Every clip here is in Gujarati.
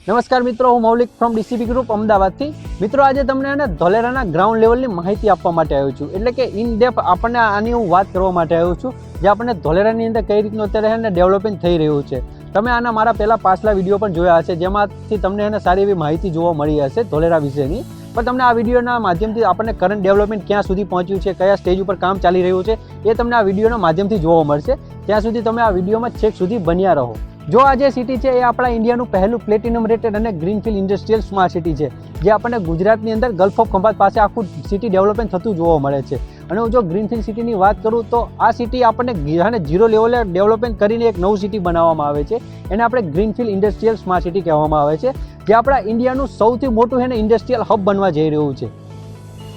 નમસ્કાર મિત્રો, હું મૌલિક ફ્રોમ ડીસીપી ગ્રુપ અમદાવાદથી. મિત્રો, આજે તમને ધોલેરાના ગ્રાઉન્ડ લેવલની માહિતી આપવા માટે આવ્યો છું. એટલે કે ઇન ડેપ્થ આપણને આની હું વાત કરવા માટે આવ્યો છું, જે આપણને ધોલેરાની અંદર કઈ રીતનું અત્યારે ડેવલપમેન્ટ થઈ રહ્યું છે. તમે આના મારા પહેલાં પાછલા વિડીયો પણ જોયા હશે, જેમાંથી તમને સારી એવી માહિતી જોવા મળી હશે ધોલેરા વિશેની. પણ તમને આ વિડીયોના માધ્યમથી આપણને કરંટ ડેવલપમેન્ટ ક્યાં સુધી પહોંચ્યું છે, કયા સ્ટેજ ઉપર કામ ચાલી રહ્યું છે, એ તમને આ વિડીયોના માધ્યમથી જોવા મળશે. ત્યાં સુધી તમે આ વિડીયોમાં છેક સુધી બન્યા રહો. જો આ જે સિટી છે એ આપણા ઇન્ડિયાનું પહેલું પ્લેટિનમ રેટેડ અને ગ્રીનફિલ્ડ ઇન્ડસ્ટ્રીયલ સ્માર્ટ સિટી છે, જે આપણને ગુજરાતની અંદર ગલ્ફ ઓફ ખંભાત પાસે આખું સિટી ડેવલપમેન્ટ થતું જોવા મળે છે. અને હું જો ગ્રીનફિલ્ડ સિટીની વાત કરું તો આ સિટી આપણને ઝીરો લેવલે ડેવલપમેન્ટ કરીને એક નવું સિટી બનાવવામાં આવે છે. એને આપણે ગ્રીનફિલ્ડ ઇન્ડસ્ટ્રીયલ સ્માર્ટ સિટી કહેવામાં આવે છે, જે આપણા ઇન્ડિયાનું સૌથી મોટું ઇન્ડસ્ટ્રીયલ હબ બનવા જઈ રહ્યું છે.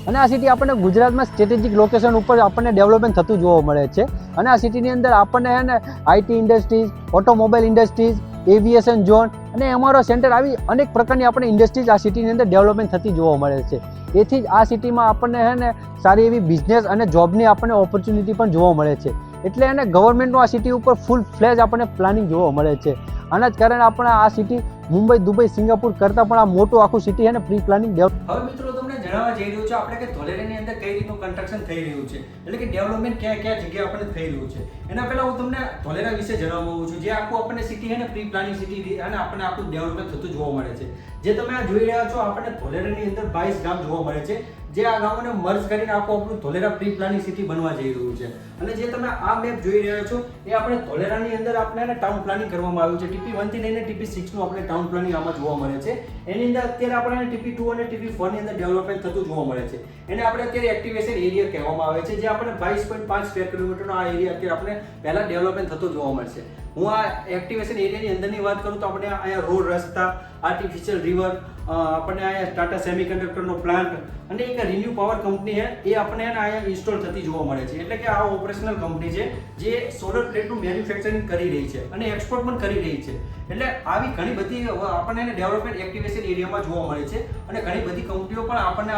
અને આ સિટી આપણને ગુજરાતમાં સ્ટ્રેટેજિક લોકેશન ઉપર આપણને ડેવલપમેન્ટ થતું જોવા મળે છે. અને આ સિટીની અંદર આપણને IT industries, automobile industries, aviation zone અને એમઆરઓ સેન્ટર આવી અનેક પ્રકારની આપણે ઇન્ડસ્ટ્રીઝ આ સિટીની અંદર ડેવલપમેન્ટ થતી જોવા મળે છે. એથી જ આ સિટીમાં આપણને સારી એવી બિઝનેસ અને જોબની આપણને ઓપોર્ચ્યુનિટી પણ જોવા મળે છે. એટલે ગવર્મેન્ટનું આ સિટી ઉપર ફૂલ ફ્લેજ આપણને પ્લાનિંગ જોવા મળે છે. આના જ કારણે આપણે આ સિટી મુંબઈ, દુબઈ, સિંગાપુર કરતાં પણ આ મોટું આખું સિટી પ્રી પ્લાનિંગ ડેવલપ. હવે મિત્રો, તમને જણાવવા જઈ રહ્યું છે આપણે કે ધોલેરાની અંદર કઈ રીતનું કન્સ્ટ્રક્શન થઈ રહ્યું છે, એટલે કે ડેવલપમેન્ટ ક્યાં ક્યાં જગ્યાએ આપણે થઈ રહ્યું છે. એના પહેલા હું તમને ધોલેરા વિશે જણાવવા માંગુ છું, જે આખું આપણને સિટી પ્રી પ્લાનિંગ સિટી આપણને આખું ડેવલપમેન્ટ થતું જોવા મળે છે. જે તમે આ જોઈ રહ્યા છો, આપણને ધોલેરાની અંદર 22 ગામ જોવા મળે છે, જે આ ગામોને મર્જ કરીને આખું આપણું ધોલેરા પ્રી પ્લાનિંગ સિટી બનવા જઈ રહ્યું છે. અને જે તમે આ મેપ જોઈ રહ્યા છો, એ આપણે ધોલેરાની અંદર આપણે ટાઉન પ્લાનિંગ કરવામાં આવ્યું છે. TP1 થી લઈને TP6 નું આપણે ટાઉન પ્લાનિંગ આમાં જોવા મળે છે. એની અંદર અત્યારે આપણને TP2 અને TP4 ની અંદર ડેવલપમેન્ટ થતું જોવા મળે છે. એને આપણે અત્યારે એક્ટિવેશન એરિયા કહેવામાં આવે છે, જે આપણે 22.5 સ્ક્વેર કિલોમીટરનો આ એરિયા અત્યારે આપણે પહેલા ડેવલપમેન્ટ થતો જોવા મળશે. હું આ એક્ટિવેશન એરિયાની અંદરની વાત કરું તો આપણે અહીંયા રોડ, રસ્તા, આર્ટિફિશિયલ રિવર, આપણને અહીંયા ટાટા સેમિકન્ડક્ટરનો પ્લાન્ટ અને એક રિન્યુ પાવર કંપની એ આપણને અહીંયા ઇન્સ્ટોલ થતી જોવા મળે છે. એટલે કે આ ઓપરેશનલ કંપની છે, જે સોલર પ્લેટનું મેન્યુફેક્ચરિંગ કરી રહી છે અને એક્સપોર્ટ પણ કરી રહી છે. એટલે આવી ઘણી બધી આપણને ડેવલપમેન્ટ એક્ટિવેશન એરિયામાં જોવા મળે છે. અને ઘણી બધી કંપનીઓ પણ આપણને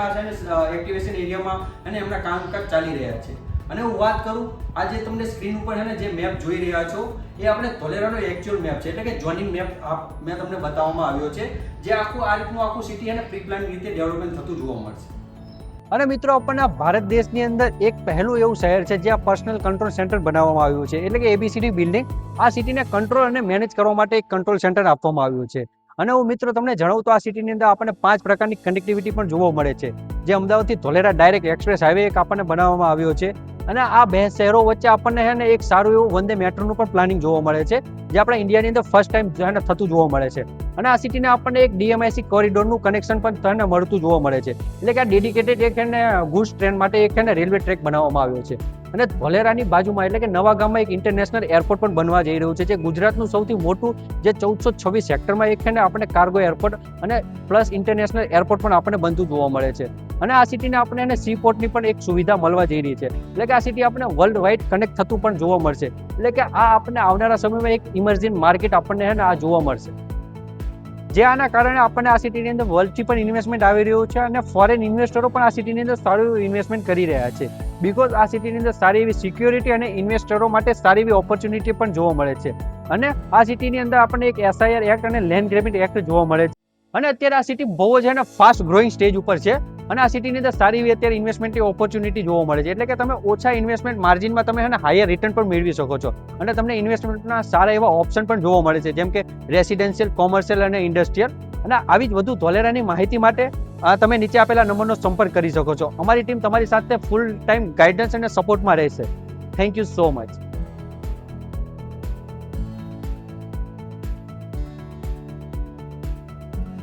આ એક્ટિવેશન એરિયામાં અને એમના કામકાજ ચાલી રહ્યા છે. અને હું વાત કરું, આ જે તમને સ્ક્રીન ઉપર જે મેપ જોઈ રહ્યા છો, એ આપણે ધોલેરાનો એકચ્યુઅલ મેપ છે, એટલે કે જોનિંગ મેપ મેં તમને બતાવવામાં આવ્યો છે, જે આખું આ રીતનું આખું સિટી પ્રી પ્લાન રીતે ડેવલપમેન્ટ થતું જોવા મળશે. અને મિત્રો, આપણને ભારત દેશની અંદર એક પહેલું એવું શહેર છે જ્યાં પર્સનલ કંટ્રોલ સેન્ટર બનાવવામાં આવ્યું છે, એટલે કે ABCD બિલ્ડિંગ. આ સિટીને કંટ્રોલ અને મેનેજ કરવા માટે એક કંટ્રોલ સેન્ટર આપવામાં આવ્યું છે. અને હું મિત્રો તમને જણાવું તો આ સિટીની અંદર આપણને 5 પ્રકારની કનેક્ટિવિટી પણ જોવા મળે છે, જે અમદાવાદથી ધોલેરા ડાયરેક્ટ એક્સપ્રેસ હાઈવે એક આપણને બનાવવામાં આવ્યો છે. અને આ બે શહેરો વચ્ચે આપણને એક સારું એવું વંદે મેટ્રોનું પણ પ્લાનિંગ જોવા મળે છે, જે આપણા ઇન્ડિયાની અંદર ફર્સ્ટ ટાઈમ થતું જોવા મળે છે. અને આ સિટીને આપણને એક DMIC કોરિડોરનું કનેક્શન પણ મળતું જોવા મળે છે. એટલે કે આ ડેડિકેટેડ એક ગુડ્સ ટ્રેન માટે એક રેલવે ટ્રેક બનાવવામાં આવ્યો છે. અને ધોલેરાની બાજુમાં એટલે કે નવા ગામમાં એક ઇન્ટરનેશનલ એરપોર્ટ પણ બનવા જઈ રહ્યું છે, જે ગુજરાતનું સૌથી મોટું, જે 1426 હેક્ટરમાં એક આપણને કાર્ગો એરપોર્ટ અને પ્લસ ઇન્ટરનેશનલ એરપોર્ટ પણ આપણને બનતું જોવા મળે છે. અને આ સિટીને આપણને સી પોર્ટની પણ એક સુવિધા મળવા જઈ રહી છે. એટલે કે આ સિટી આપણને વર્લ્ડ વાઇડ કનેક્ટ થતું પણ જોવા મળશે. એટલે કે આ આપણને આવનારા સમયમાં એક ઇમર્જિંગ માર્કેટ આપણને આ જોવા મળશે, જે આના કારણે આપણને આ સિટીની અંદર વર્લ્ડથી પણ ઇન્વેસ્ટમેન્ટ આવી રહ્યું છે. અને ફોરેન ઇન્વેસ્ટરો પણ આ સિટીની અંદર સારું ઇન્વેસ્ટમેન્ટ કરી રહ્યા છે, બીકોઝ આ સિટીની અંદર સારી એવી સિક્યોરિટી અને ઇન્વેસ્ટરો માટે સારી એવી ઓપોર્ચ્યુનિટી પણ જોવા મળે છે. અને આ સિટીની અંદર આપણને એક SIR એક્ટ અને લેન્ડ ગ્રેબિંગ એક્ટ જોવા મળે છે. અને અત્યારે આ સિટી બહુ જ ફાસ્ટ ગ્રોઈંગ સ્ટેજ ઉપર છે. અને આ સિટીની અંદર સારી એવી અત્યારે ઇન્વેસ્ટમેન્ટની ઓપોર્ચ્યુનિટી જોવા મળે છે. એટલે કે તમે ઓછા ઇન્વેસ્ટમેન્ટ માર્જિનમાં તમે હાયર રિટર્ન પણ મેળવી શકો છો. અને તમને ઇન્વેસ્ટમેન્ટના સારા એવા ઓપ્શન પણ જોવા મળે છે, જેમ કે રેસિડેન્શિયલ, કોમર્શિયલ અને ઇન્ડસ્ટ્રીયલ. અને આવી જ વધુ ધોલેરાની માહિતી માટે તમે નીચે આપેલા નંબરનો સંપર્ક કરી શકો છો. અમારી ટીમ તમારી સાથે ફૂલ ટાઈમ ગાઈડન્સ અને સપોર્ટમાં રહેશે. Thank you so much.